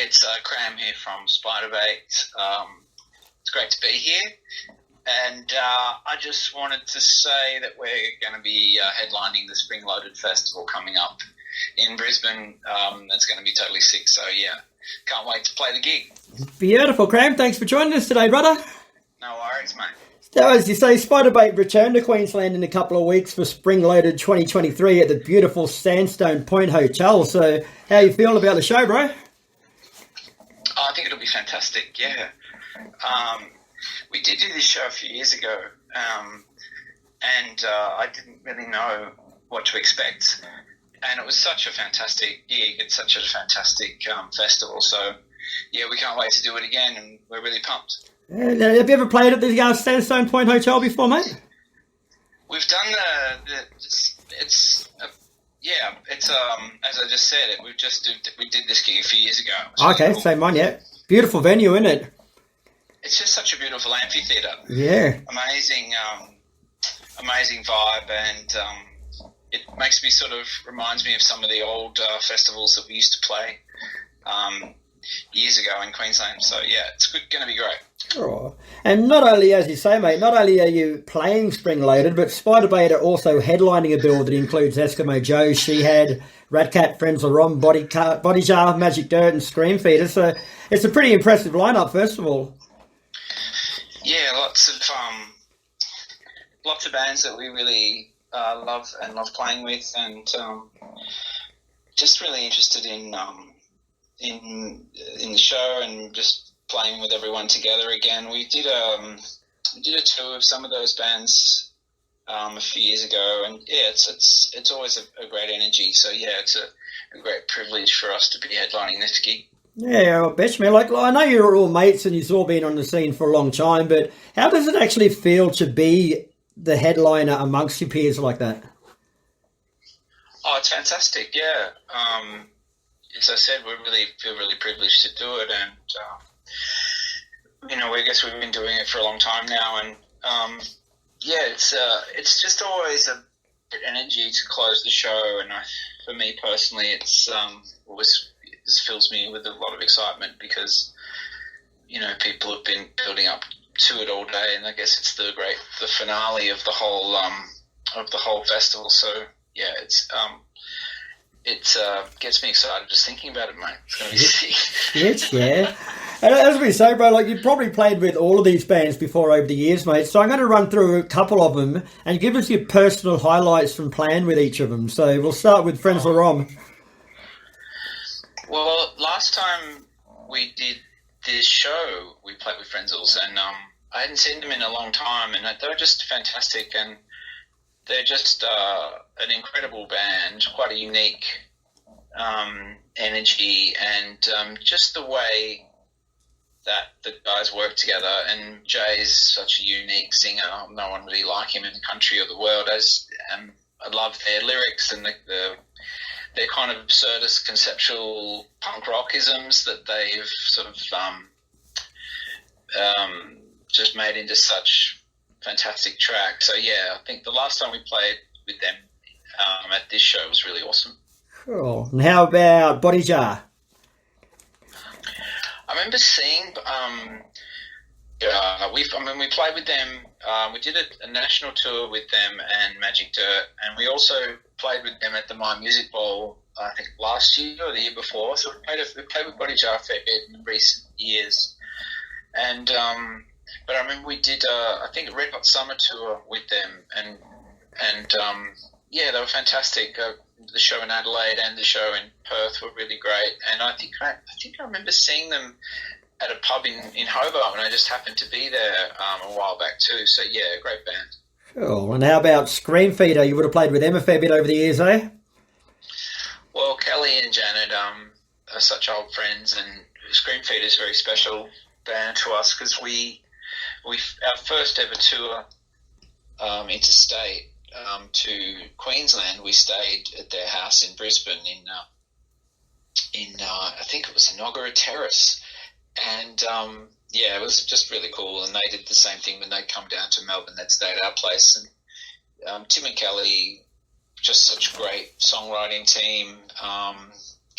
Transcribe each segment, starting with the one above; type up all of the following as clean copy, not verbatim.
it's KRAM here from SPIDERBAIT. It's great to be here. And I just wanted to say that we're going to be headlining the Spring Loaded Festival coming up in Brisbane. That's going to be totally sick. So, yeah, can't wait to play the gig. Beautiful, KRAM. Thanks for joining us today, brother. No worries, mate. So, as you say, SPIDERBAIT return to Queensland in a couple of weeks for Spring Loaded 2023 at the beautiful Sandstone Point Hotel. So, how you feeling about the show, bro? I think it'll be fantastic, yeah. We did do this show a few years ago, and I didn't really know what to expect. And it was such a fantastic gig. It's such a fantastic festival. So, yeah, we can't wait to do it again, and we're really pumped. Have you ever played at the Sandstone Point Hotel before, mate? We've done as I just said, we did this gig a few years ago. Okay, really cool. Same one, yeah. Beautiful venue, isn't it? It's just such a beautiful amphitheatre. Yeah. Amazing vibe, and it reminds me of some of the old festivals that we used to play years ago in Queensland. So, yeah, it's going to be great. Oh. And not only, as you say, mate, not only are you playing Spring Loaded, but SPIDERBAIT are also headlining a bill that includes Eskimo Joe, Shehead, Ratcat, Friends of Rom, Body Jar, Magic Dirt, and Scream Feeder. So it's a pretty impressive lineup, first of all. Yeah, lots of bands that we really love playing with, and just really interested in the show and just playing with everyone together again. We did a tour of some of those bands a few years ago, and yeah, it's always a great energy. So yeah, it's a great privilege for us to be headlining this gig. Yeah, I bet you, man. Like, I know you're all mates and you've all been on the scene for a long time, but how does it actually feel to be the headliner amongst your peers like that? Oh, it's fantastic. Yeah. As I said, we feel really privileged to do it, and I guess we've been doing it for a long time now, and it's just always a good energy to close the show, and for me personally, it's always just fills me with a lot of excitement because people have been building up to it all day, and I guess it's the finale of the whole festival. So yeah, it gets me excited just thinking about it, mate. It's going to be sick. Yes, yeah. And as we say, bro, like you've probably played with all of these bands before over the years, mate. So I'm going to run through a couple of them and give us your personal highlights from playing with each of them. So we'll start with Friends of Rom. Well, last time we did this show, we played with Frenzels, and I hadn't seen them in a long time, and they were just fantastic, and they're just an incredible band, quite a unique energy, and just the way that the guys work together. And Jay's such a unique singer. No one really like him in the country or the world. I love their lyrics and their kind of absurdist conceptual punk rockisms that they've sort of just made into such fantastic tracks. So yeah, I think the last time we played with them at this show was really awesome. Cool. And how about Body Jar? I remember seeing we played with them. We did a national tour with them and Magic Dirt, and we also played with them at the My Music Bowl, I think last year or the year before. So we played with Body Jar a fair bit in recent years. And but I remember we did I think a Red Hot Summer tour with them, and yeah, they were fantastic. The show in Adelaide and the show in Perth were really great, and I think I remember seeing them at a pub in Hobart when I just happened to be there a while back too. So yeah, great band. Cool. And how about Scream Feeder? You would have played with them a fair bit over the years, eh? Well, Kelly and Janet are such old friends, and Scream Feeder is a very special band to us because our first ever tour interstate to Queensland, we stayed at their house in Brisbane in I think it was Inaugural Terrace, and yeah, it was just really cool. And they did the same thing when they'd come down to Melbourne. They'd stay at our place, and Tim and Kelly, just such a great songwriting team.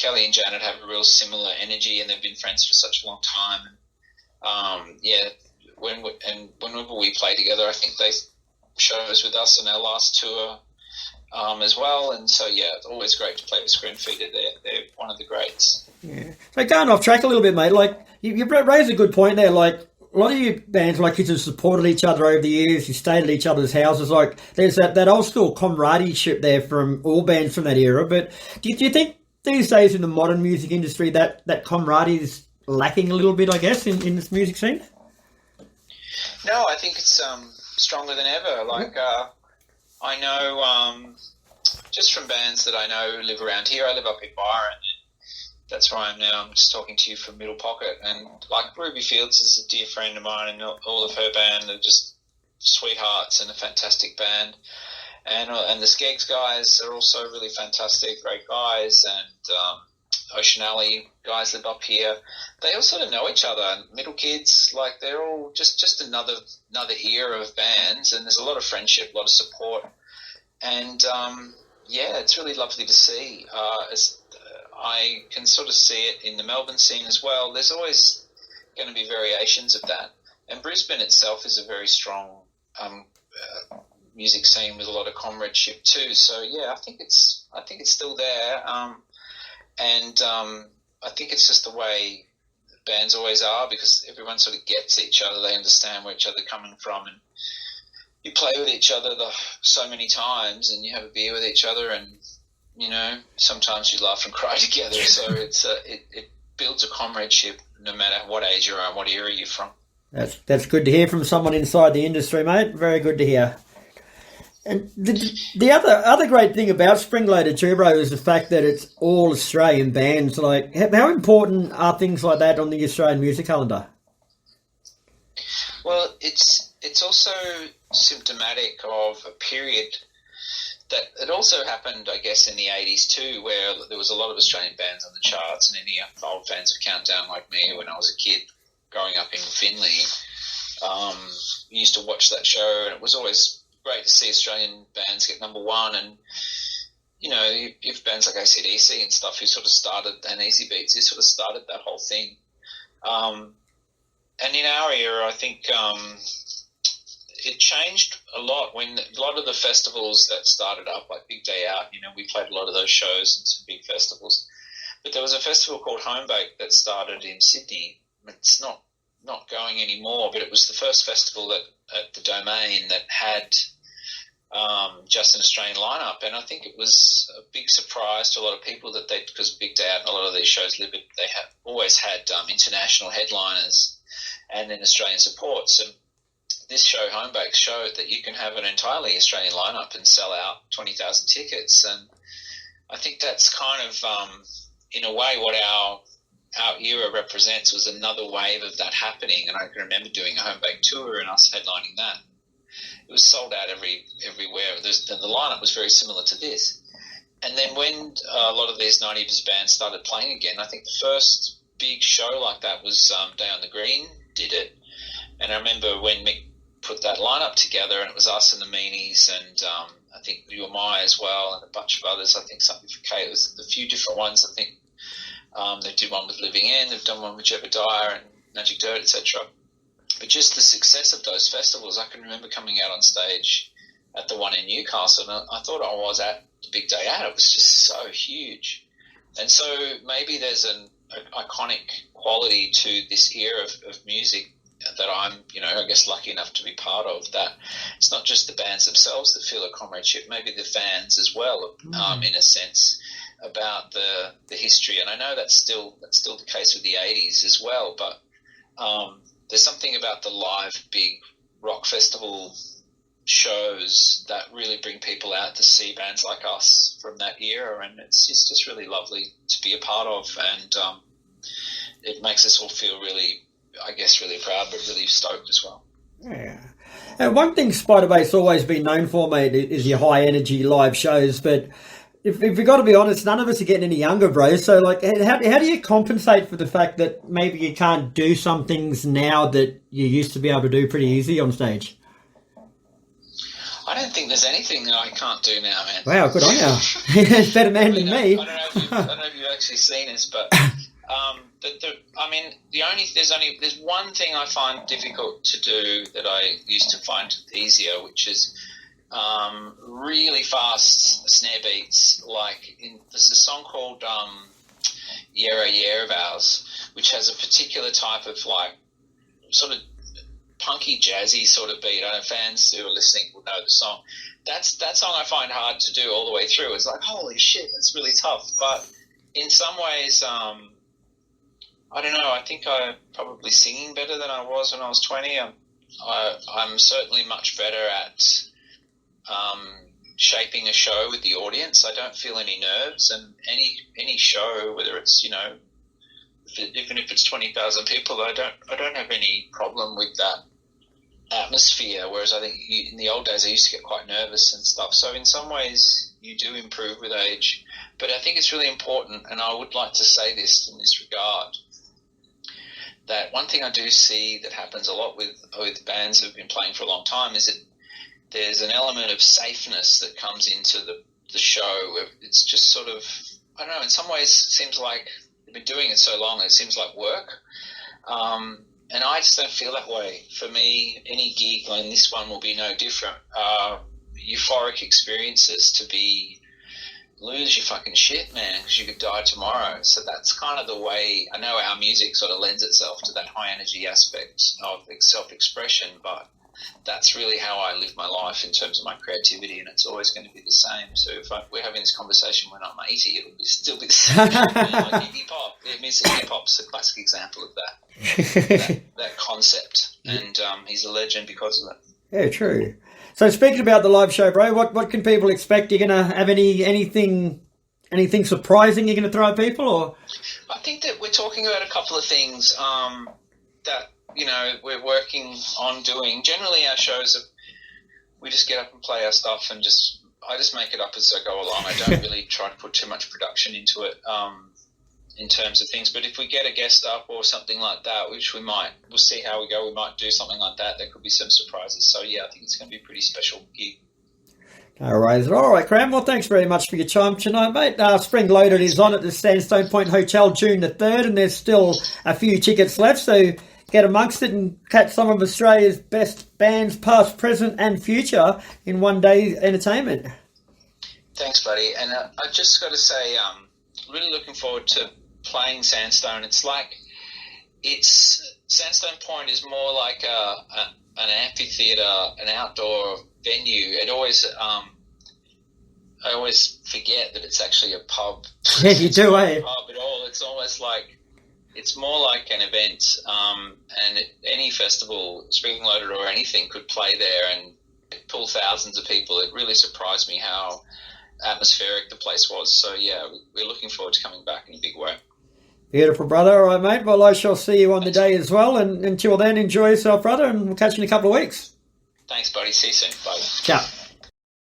Kelly and Janet have a real similar energy, and they've been friends for such a long time. Whenever we play together, I think they shows with us on our last tour as well. And so, yeah, it's always great to play with Screen Feeder. They're one of the greats. Yeah. So going off track a little bit, mate, like you raised a good point there. Like a lot of you bands, like you have supported each other over the years. You stayed at each other's houses. Like there's that old school camaraderie there from all bands from that era. But do you think these days in the modern music industry that camaraderie is lacking a little bit, I guess, in this music scene? No, I think it's stronger than ever. Like I know just from bands that I know who live around here. I live up in Byron. That's where I am now. I'm just talking to you from Middle Pocket. And like Ruby Fields is a dear friend of mine, and all of her band are just sweethearts and a fantastic band. And the Skeggs guys are also really fantastic, great guys. And Ocean Alley guys live up here. They all sort of know each other. Middle Kids, like they're all just another era of bands. And there's a lot of friendship, a lot of support. And it's really lovely to see. I can sort of see it in the Melbourne scene as well. There's always going to be variations of that. And Brisbane itself is a very strong music scene with a lot of comradeship too. So yeah, I think it's still there. I think it's just the way bands always are, because everyone sort of gets each other. They understand where each other are coming from, and you play with each other so many times, and you have a beer with each other, and sometimes you laugh and cry together. So it builds a comradeship no matter what age you are and what era you're from. That's good to hear from someone inside the industry, mate. Very good to hear. And the other great thing about Spring Loaded Turbo is the fact that it's all Australian bands. Like, how important are things like that on the Australian music calendar? Well, it's also symptomatic of a period that it also happened, I guess, in the 80s too, where there was a lot of Australian bands on the charts, and any old fans of Countdown like me when I was a kid growing up in Finley, used to watch that show, and it was always great to see Australian bands get number one. And, if bands like AC/DC and stuff who sort of started, and Easy Beats, who sort of started that whole thing. And in our era, I think it changed a lot when a lot of the festivals that started up, like Big Day Out, we played a lot of those shows and some big festivals. But there was a festival called Homebake that started in Sydney. It's not going anymore, but it was the first festival at the Domain that had just an Australian lineup. And I think it was a big surprise to a lot of people that because Big Day Out and a lot of these shows, they have always had international headliners and then Australian support. So this show, Homebake, showed that you can have an entirely Australian lineup and sell out 20,000 tickets. And I think that's kind of, in a way, what our era represents, was another wave of that happening. And I can remember doing a Homebake tour and us headlining that. It was sold out everywhere. The lineup was very similar to this. And then when a lot of these 90s bands started playing again, I think the first big show like that was Day on the Green did it. And I remember when Mick put that lineup together, and it was us and the Meanies, and I think You Or My as well, and a bunch of others. I think something for Kate. It was a few different ones. I think they did one with Living In, they've done one with Jebediah and Magic Dirt, etc. But just the success of those festivals, I can remember coming out on stage at the one in Newcastle, and I thought I was at the Big Day Out. It was just so huge. And so maybe there's an iconic quality to this era of music that I'm, I guess lucky enough to be part of, that it's not just the bands themselves that feel a comradeship, maybe the fans as well, in a sense, about the history. And I know that's still the case with the 80s as well, but there's something about the live big rock festival shows that really bring people out to see bands like us from that era, and it's just really lovely to be a part of, and it makes us all feel really, I guess, really proud, but really stoked as well. Yeah. And one thing SPIDERBAIT's always been known for, mate, is your high energy live shows. But if we've got to be honest, none of us are getting any younger, bro. So, like, how do you compensate for the fact that maybe you can't do some things now that you used to be able to do pretty easy on stage? I don't think there's anything that I can't do now, man. Wow, good on you. Better man than me. I don't know if you've actually seen this, but there's one thing I find difficult to do that I used to find easier, which is really fast snare beats. There's a song called "Yera Yera" of ours, which has a particular type of sort of punky, jazzy sort of beat. I know fans who are listening will know the song. That song I find hard to do all the way through. It's like, holy shit, that's really tough. But in some ways, I don't know. I think I'm probably singing better than I was when I was 20. I'm certainly much better at shaping a show with the audience. I don't feel any nerves, and any show, whether it's even if it's 20,000 people, I don't have any problem with that atmosphere. Whereas I think in the old days I used to get quite nervous and stuff. So in some ways you do improve with age, but I think it's really important, and I would like to say this in this regard, that one thing I do see that happens a lot with bands who've been playing for a long time is that there's an element of safeness that comes into the show. It's just sort of, I don't know, in some ways it seems like they've been doing it so long, it seems like work. And I just don't feel that way. For me, any gig, and this one will be no different, euphoric experiences to lose your fucking shit, man, because you could die tomorrow. So that's kind of the way, I know our music sort of lends itself to that high energy aspect of self-expression, but that's really how I live my life in terms of my creativity, and it's always going to be the same. So if we're having this conversation when I'm 80, it'll still be the same. Like hip-hop. Hip-hop's a classic example of that concept, and he's a legend because of it. Yeah, true. So speaking about the live show, bro, what can people expect? You're going to have anything surprising you're going to throw at people? Or I think that we're talking about a couple of things that we're working on doing. Generally, our shows we just get up and play our stuff, and I just make it up as I go along. I don't really try to put too much production into it in terms of things. But if we get a guest up or something like that, which we'll see how we go. We might do something like that. There could be some surprises. So yeah, I think it's going to be a pretty special gig. All right, KRAM. Well, thanks very much for your time tonight, mate. Spring Loaded is on at the Sandstone Point Hotel June the 3rd, and there's still a few tickets left, so get amongst it and catch some of Australia's best bands, past, present and future, in one day entertainment. Thanks, buddy. And I've just got to say, really looking forward to playing Sandstone. Sandstone Point is more like an amphitheatre, an outdoor venue. I always forget that it's actually a pub. Yeah, you do, eh? A pub at all. It's almost like, it's more like an event, and any festival, Spring Loaded or anything, could play there and pull thousands of people. It really surprised me how atmospheric the place was. So yeah, we're looking forward to coming back in a big way. Beautiful, brother. All right, mate. Well, I shall see you on the day as well. And until then, enjoy yourself, brother, and we'll catch you in a couple of weeks. Thanks, buddy. See you soon. Bye. Ciao.